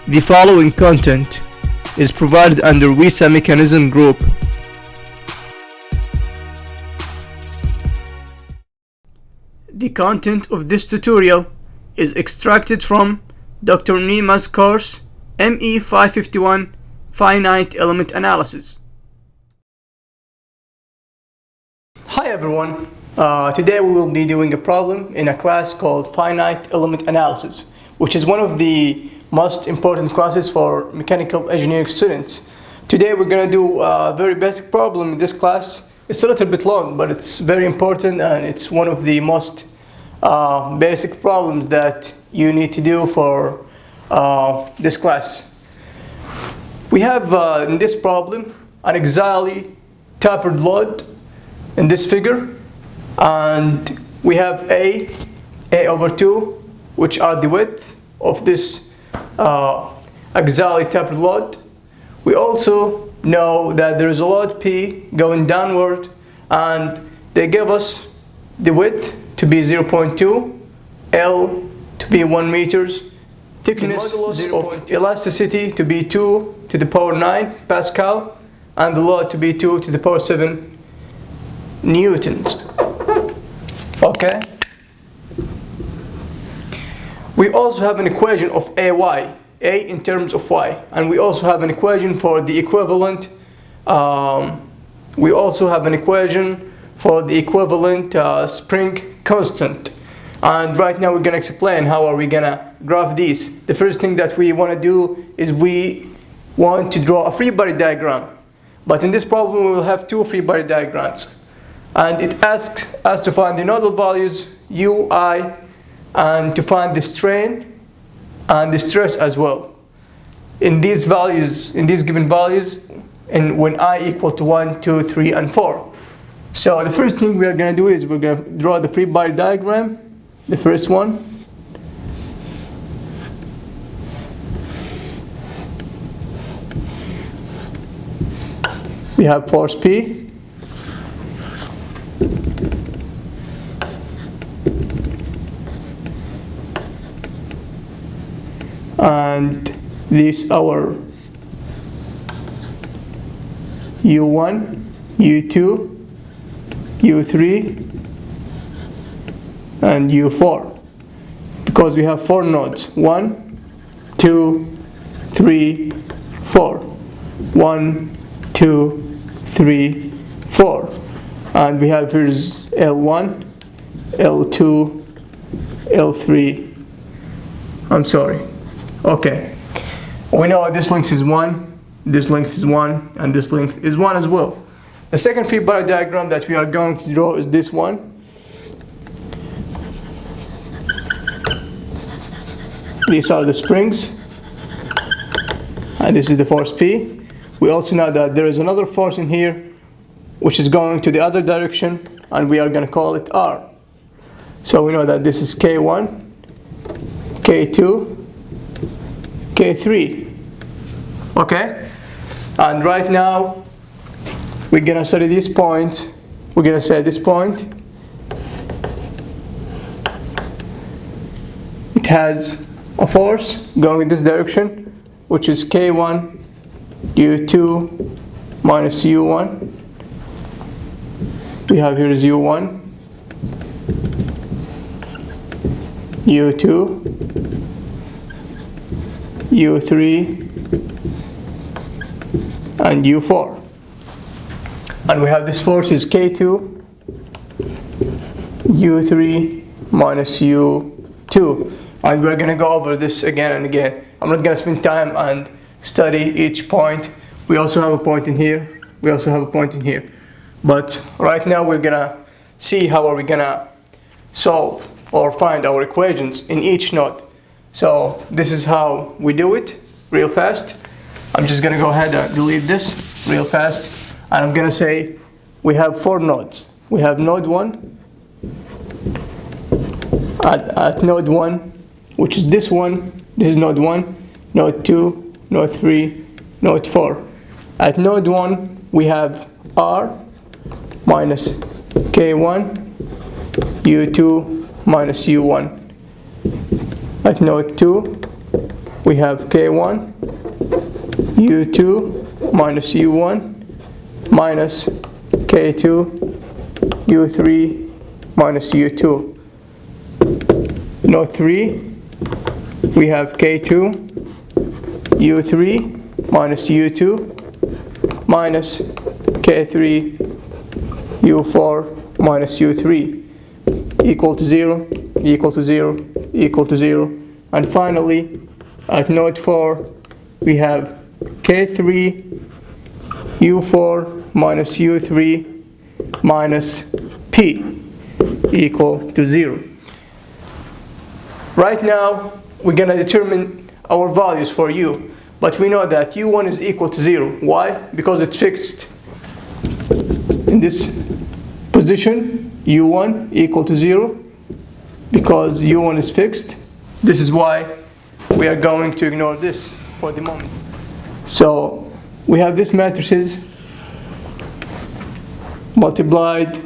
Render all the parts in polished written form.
The following content is provided under WISA Mechanism Group. The content of this tutorial is extracted from Dr. Nima's course ME 551 Finite Element Analysis. Hi everyone, today we will be doing a problem in a class called Finite Element Analysis, which is one of the most important classes for mechanical engineering students. Today we're going to do a very basic problem in this class. It's a little bit long, but it's very important, and it's one of the most basic problems that you need to do for this class. We have in this problem an axially tapered load in this figure, and we have A over 2, which are the width of this axially tapered load. We also know that there is a load P going downward, and they give us the width to be 0.2, L to be 1 meters, thickness of elasticity to be 2 to the power 9 Pascal, and the load to be 2 to the power 7 newtons. Okay. We also have an equation of AY, A in terms of Y, and we also have an equation for the equivalent. Spring constant. And right now we're going to explain how are we going to graph these. The first thing that we want to do is we want to draw a free body diagram. But in this problem we will have two free body diagrams. And it asks us to find the nodal values UI and to find the strain and the stress as well. In these given values, and when I equal to 1, 2, 3, and 4. So the first thing we are going to do is we're going to draw the free body diagram, the first one. We have force P. And this our U1, U2, U3, and U4, because we have 4 nodes. 1, 2, 3, 4. 1, 2, 3, 4. And we have here's L1, L2, L3. I'm sorry. Okay. We know this length is 1, this length is 1, and this length is 1 as well. The second free body diagram that we are going to draw is this one. These are the springs, and this is the force P. We also know that there is another force in here which is going to the other direction, and we are going to call it R. So we know that this is K1, K2, K3. Okay? And right now we're going to study this point. We're going to say this point, it has a force going in this direction, which is K1 U2 minus U1. We have here is U1, U2, U3, and U4. And we have this force is K2, U3 minus U2. And we're going to go over this again and again. I'm not going to spend time and study each point. We also have a point in here. We also have a point in here. But right now we're going to see how are we going to solve or find our equations in each node. So this is how we do it real fast. I'm just going to go ahead and delete this real fast. And I'm going to say we have 4 nodes. We have node 1. At node 1, which is this one, this is node 1, node 2, node 3, node 4. At node 1, we have R minus K1, U2 minus U1. At node 2, we have K1 U2 minus U1 minus K2 U3 minus U2. Note 3, we have K2 U3 minus U2 minus K3 U4 minus U3 equal to 0, equal to 0, equal to 0. And finally, at note 4, we have K3 U4 minus U3 minus P equal to 0. Right now, we're going to determine our values for U, but we know that U1 is equal to 0. Why? Because it's fixed. In this position, U1 equal to 0, because U1 is fixed. This is why we are going to ignore this for the moment. So we have these matrices multiplied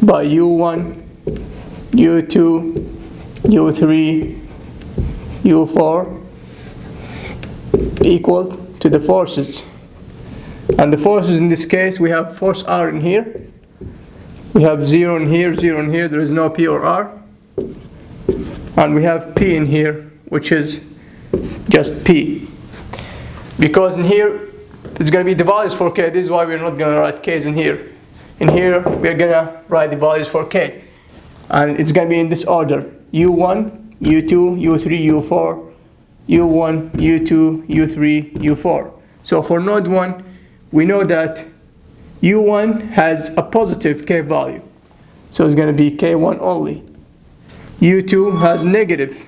by U1, U2, U3, U4 equal to the forces. And the forces in this case, we have force R in here. We have 0 in here, 0 in here. There is no P or R. And we have P in here, which is just P. Because in here, it's going to be the values for K. This is why we're not going to write K's in here. In here, we're going to write the values for K. And it's going to be in this order. U1, U2, U3, U4, U1, U2, U3, U4. So for node 1, we know that U1 has a positive K value. So it's going to be K1 only. U2 has negative.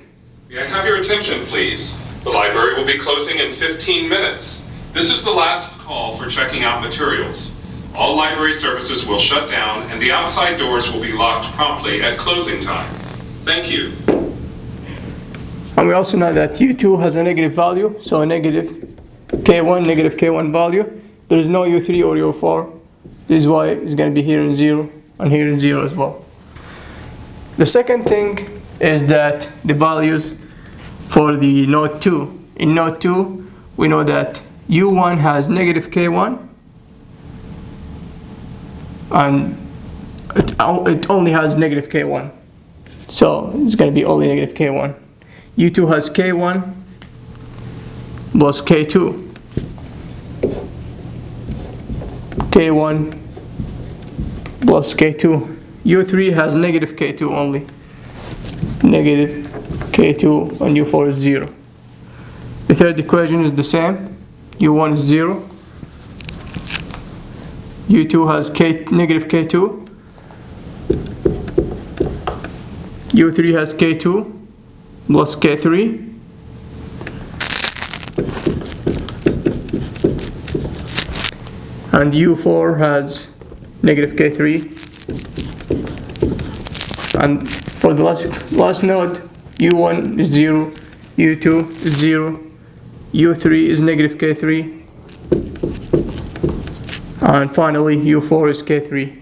May I have your attention, please? The library will be closing in 15 minutes. This is the last call for checking out materials. All library services will shut down and the outside doors will be locked promptly at closing time. Thank you. And we also know that U2 has a negative value, so a negative K1 value. There is no U3 or U4. This is why it's going to be here in 0 and here in 0 as well. The second thing is that the values for the node 2. In node 2, we know that U1 has negative K1 and it only has negative K1. So it's going to be only negative K1. U2 has K1 plus K2. K1 plus K2. U3 has negative K2 only. Negative K2 and U4 is 0. The third equation is the same. U1 is 0. U2 has negative K2. U3 has K2 plus K3. And U4 has negative K3. And for the last node, U1 is 0, U2 is 0, U3 is negative K3, and finally U4 is K3.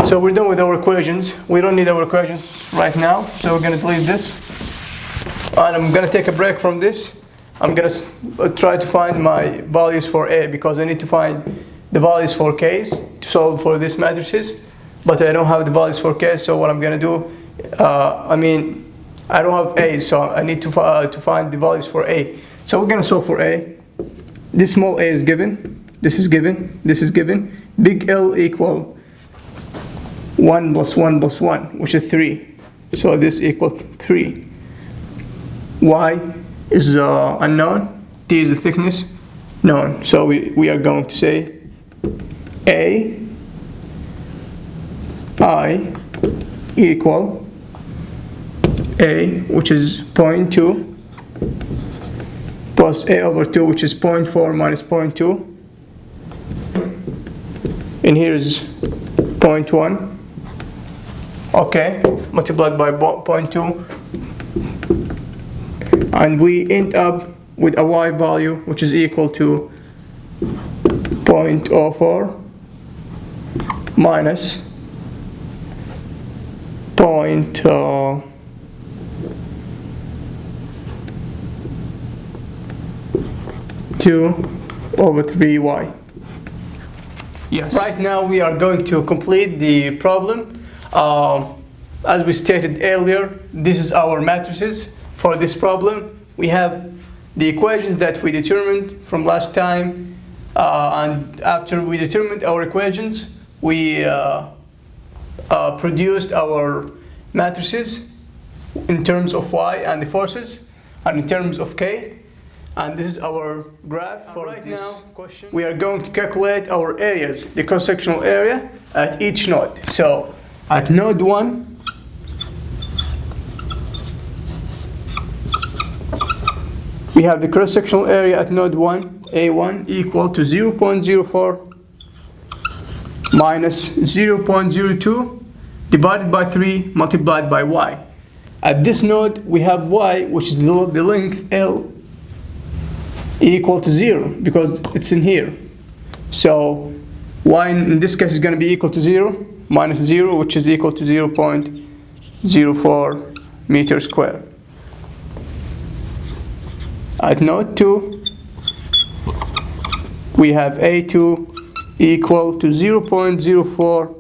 So we're done with our equations. We don't need our equations right now, so we're going to delete this. And I'm going to take a break from this. I'm going to try to find my values for A, because I need to find the values for K's to solve for these matrices. But I don't have the values for K, so what I'm going to do, I don't have A, so I need to find the values for A. So we're going to solve for A. This small a is given, this is given, this is given. Big L equal 1 plus 1 plus 1, which is 3. So this equals 3. Y is unknown, T is the thickness, known. So we are going to say A I equal A, which is 0.2, plus A over 2, which is 0.4 minus 0.2. And here is 0.1. Okay, multiplied by 0.2. And we end up with a Y value, which is equal to 0.04 minus 0.4 2 over 3y. Yes. Right now we are going to complete the problem. As we stated earlier, this is our matrices for this problem. We have the equations that we determined from last time, and after we determined our equations, we produced our matrices in terms of y and the forces, and in terms of k. And this is our graph for right this question. We are going to calculate our areas, the cross-sectional area at each node. So at node 1, we have the cross-sectional area at node 1, A1, equal to 0.04 minus 0.02 divided by 3 multiplied by y. At this node, we have y, which is the length L, equal to 0 because it's in here. So y in this case is going to be equal to 0 minus 0, which is equal to 0.04 meters squared. At node 2, we have A2 equal to 0.04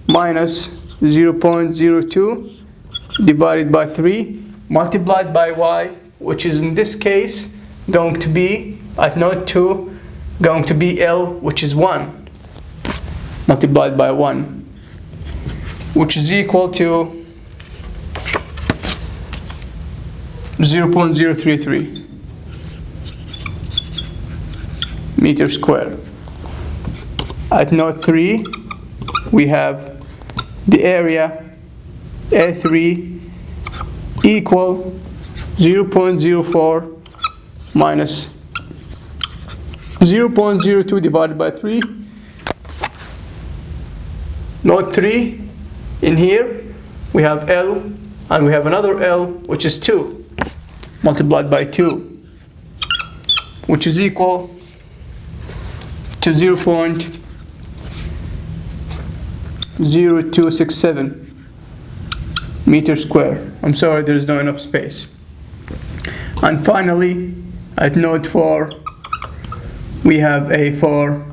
minus 0.02 divided by 3 multiplied by y, which is in this case going to be, at node 2, going to be L, which is 1, multiplied by 1, which is equal to 0.033 meters squared. At node 3, we have the area A3 equal 0.04 minus 0.02 divided by 3. Node 3, in here, we have L, and we have another L, which is 2, multiplied by 2, which is equal to 0.0267 meters squared. I'm sorry, there is not enough space. And finally, at node 4, we have A4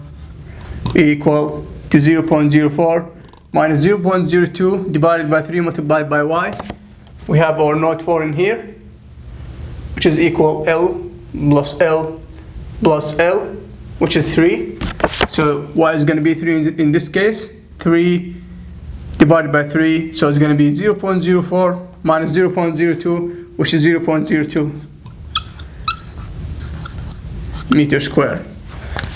equal to 0.04 minus 0.02 divided by 3 multiplied by y. We have our node 4 in here, which is equal L plus L plus L, which is 3. So y is going to be 3 in this case. 3 divided by 3, so it's going to be 0.04 minus 0.02, which is 0.02 meters squared.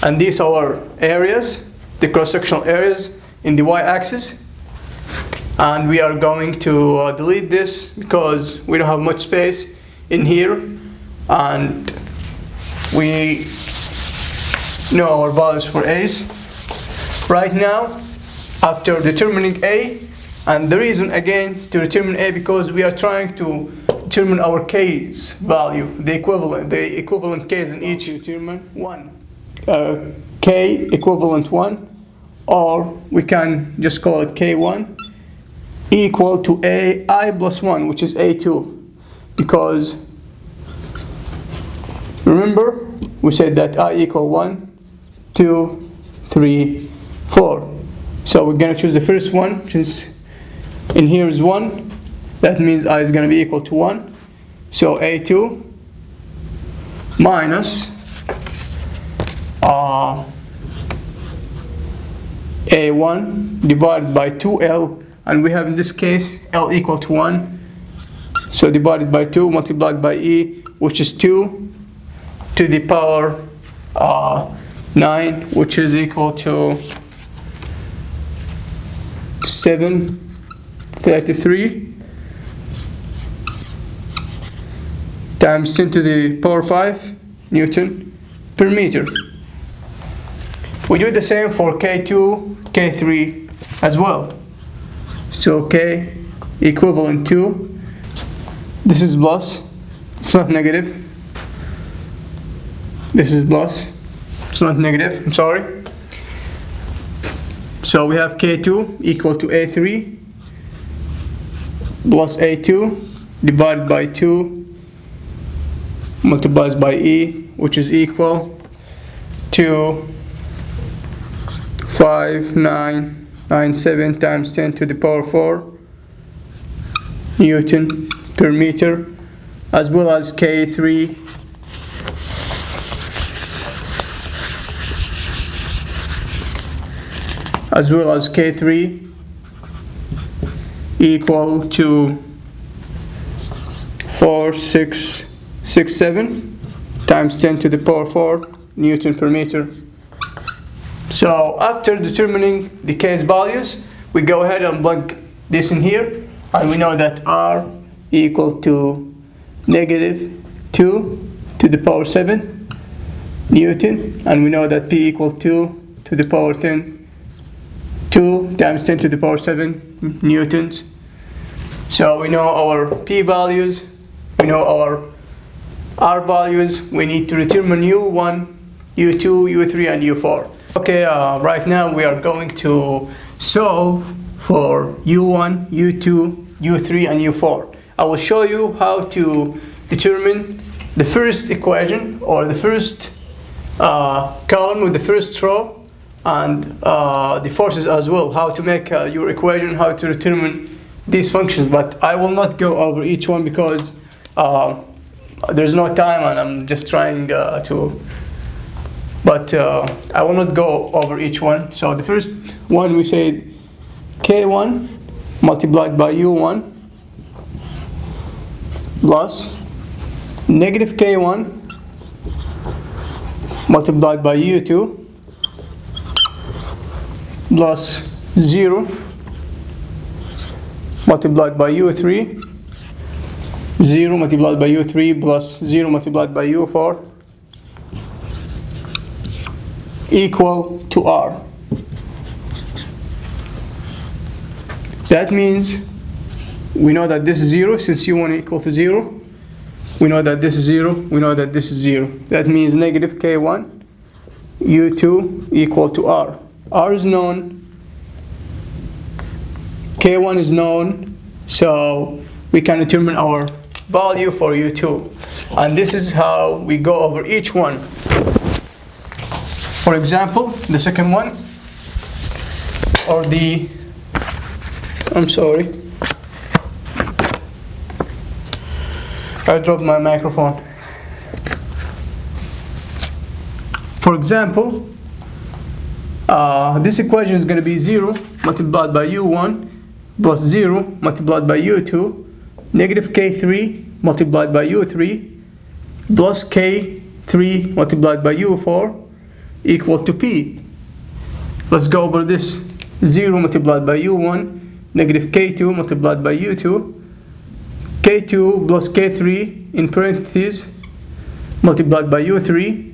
And these are our areas, the cross-sectional areas in the y-axis. And we are going to delete this because we don't have much space in here, and we know our values for a's. Right now, after determining a, and the reason again to determine a because we are trying to determine our k's value, the equivalent k's in each. Determine 1, k equivalent 1, or we can just call it k1 equal to I plus 1, which is a2, because remember we said that I equal 1, 2, 3, 4. So we're going to choose the first one, which is in here is 1. That means I is going to be equal to 1. So A2 minus A1 divided by 2L, and we have in this case L equal to 1. So divided by 2 multiplied by E, which is 2 to the power 9, which is equal to 733 times 10 to the power 5 Newton per meter. We do the same for K2, K3 as well. So K equivalent to, this is plus, it's not negative. This is plus, it's not negative, I'm sorry. So we have K2 equal to A3 plus A2 divided by 2 multiplied by E, which is equal 0.25997 times 10 to the power 4 Newton per meter, as well as K3 equal to 4667 times 10 to the power 4 Newton per meter. So after determining the K's values, we go ahead and plug this in here, and we know that R equal to -2 to the power 7 Newton, and we know that P equal 2 to the power 10, 2 times 10 to the power 7 newtons. So we know our P values, we know our R values. We need to determine U1, U2, U3, and U4. Okay, right now we are going to solve for U1, U2, U3, and U4. I will show you how to determine the first equation, or the first column with the first row, and the forces as well, how to make your equation, how to determine these functions. But I will not go over each one because there's no time, and I'm just trying but I will not go over each one. So the first one, we say K1 multiplied by U1 plus negative K1 multiplied by U2 plus 0 multiplied by U3, 0 multiplied by U3 plus 0 multiplied by U4 equal to R. That means we know that this is 0, since U1 equal to 0. We know that this is 0, we know that this is 0. That means negative K1 U2 equal to R. R is known, K1 is known, so we can determine our value for U2. And this is how we go over each one. For example, the second one, or I'm sorry, I dropped my microphone. For example, this equation is going to be 0 multiplied by U1 plus 0 multiplied by U2, negative K3 multiplied by U3 plus K3 multiplied by U4 equal to P. Let's go over this. 0 multiplied by U1, negative K2 multiplied by U2, K2 plus K3 in parentheses multiplied by U3,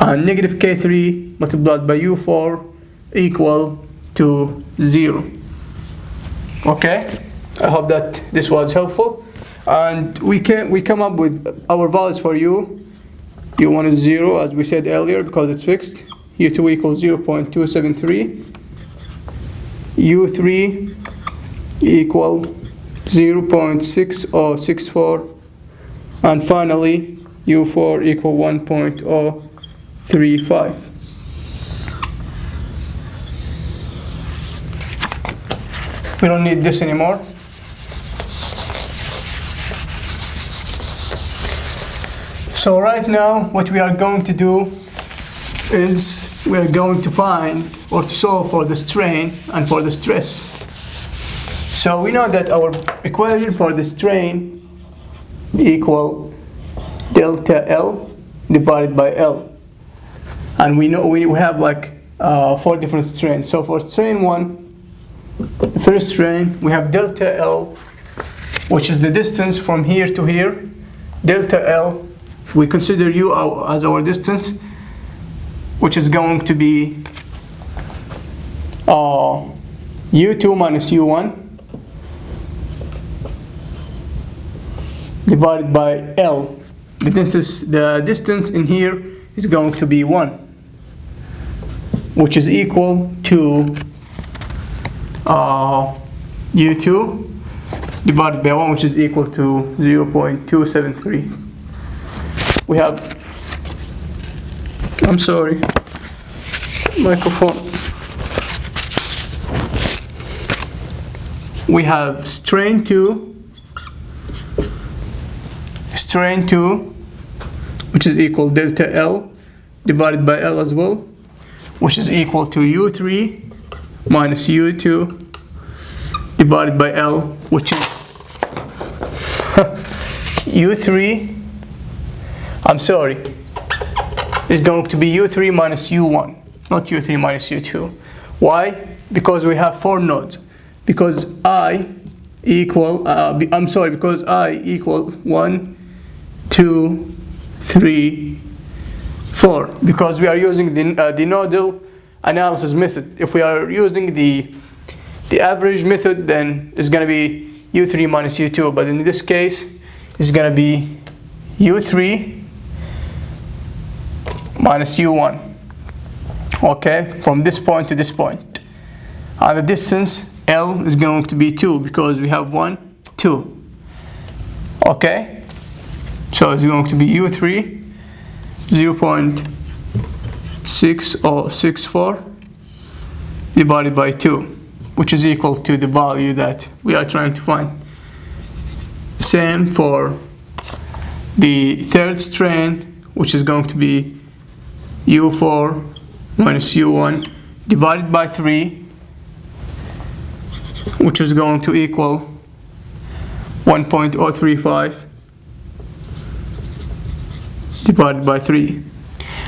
and negative K3 multiplied by U4 equal to 0. Okay, I hope that this was helpful, and we come up with our values for U1 is 0, as we said earlier, because it's fixed. U2 equals 0.273, U3 equal 0.6064, and finally U4 equal 1.035. We don't need this anymore. So right now, what we are going to do is we are going to find or to solve for the strain and for the stress. So we know that our equation for the strain equal delta L divided by L. And we know we have like 4 different strains. So for strain 1, the first strain, we have delta L, which is the distance from here to here. Delta L, we consider U as our distance, which is going to be U2 minus U1 divided by L. The distance in here is going to be 1, which is equal to U2 divided by 1, which is equal to 0.273. We have I'm sorry, microphone. We have strain 2, which is equal delta L divided by L as well, which is equal to U3 minus U2 divided by L, which is U3, I'm sorry, it's going to be U3 minus U1, not U3 minus U2. Why? Because we have 4 nodes. Because I equal 1, 2, 3, 4. Because we are using the nodal analysis method. If we are using the average method, then it's going to be U3 minus U2. But in this case, it's going to be U3 minus U1. Okay, from this point to this point. And the distance L is going to be 2 because we have 1, 2. Okay, so it's going to be U3 0.6064 divided by 2, which is equal to the value that we are trying to find. Same for the third strain, which is going to be U4 minus U1 divided by 3, which is going to equal 1.035 divided by 3.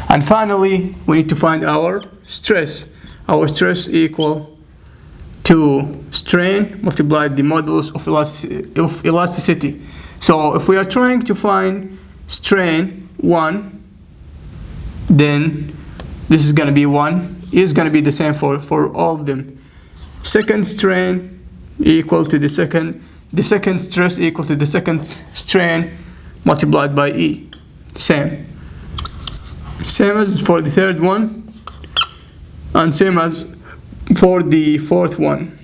And finally, we need to find our stress. Our stress equal to strain multiplied the modulus of elasticity. So if we are trying to find strain 1, then this is going to be 1, is going to be the same for all of them. Second strain equal to the second stress equal to the second strain multiplied by E. Same as for the third one, and same as for the fourth one.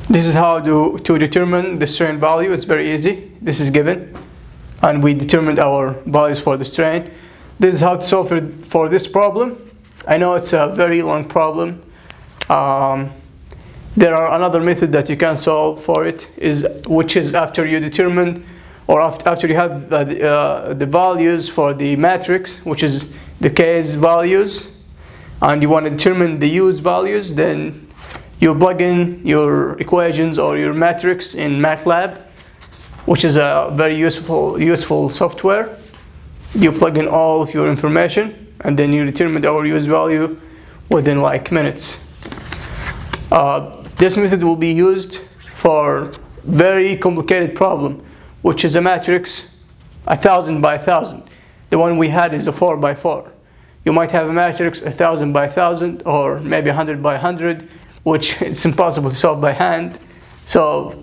This is how to determine the strain value. It's very easy. This is given, and we determined our values for the strain. This is how to solve it for this problem. I know it's a very long problem. There are another method that you can solve for it, which is after you determine, or after you have the values for the matrix, which is the K's values, and you want to determine the U's values, then you plug in your equations or your matrix in MATLAB, which is a very useful software. You plug in all of your information, and then you determine our U's value within like minutes. This method will be used for very complicated problem, which is a matrix 1000 by 1000. The one we had is a 4 by 4. You might have a matrix 1000 by 1000 or maybe 100 by 100, which it's impossible to solve by hand. So,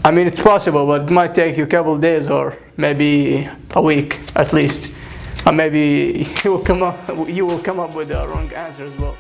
I mean, it's possible, but it might take you a couple of days or maybe a week at least. And maybe you will come up with the wrong answer as well.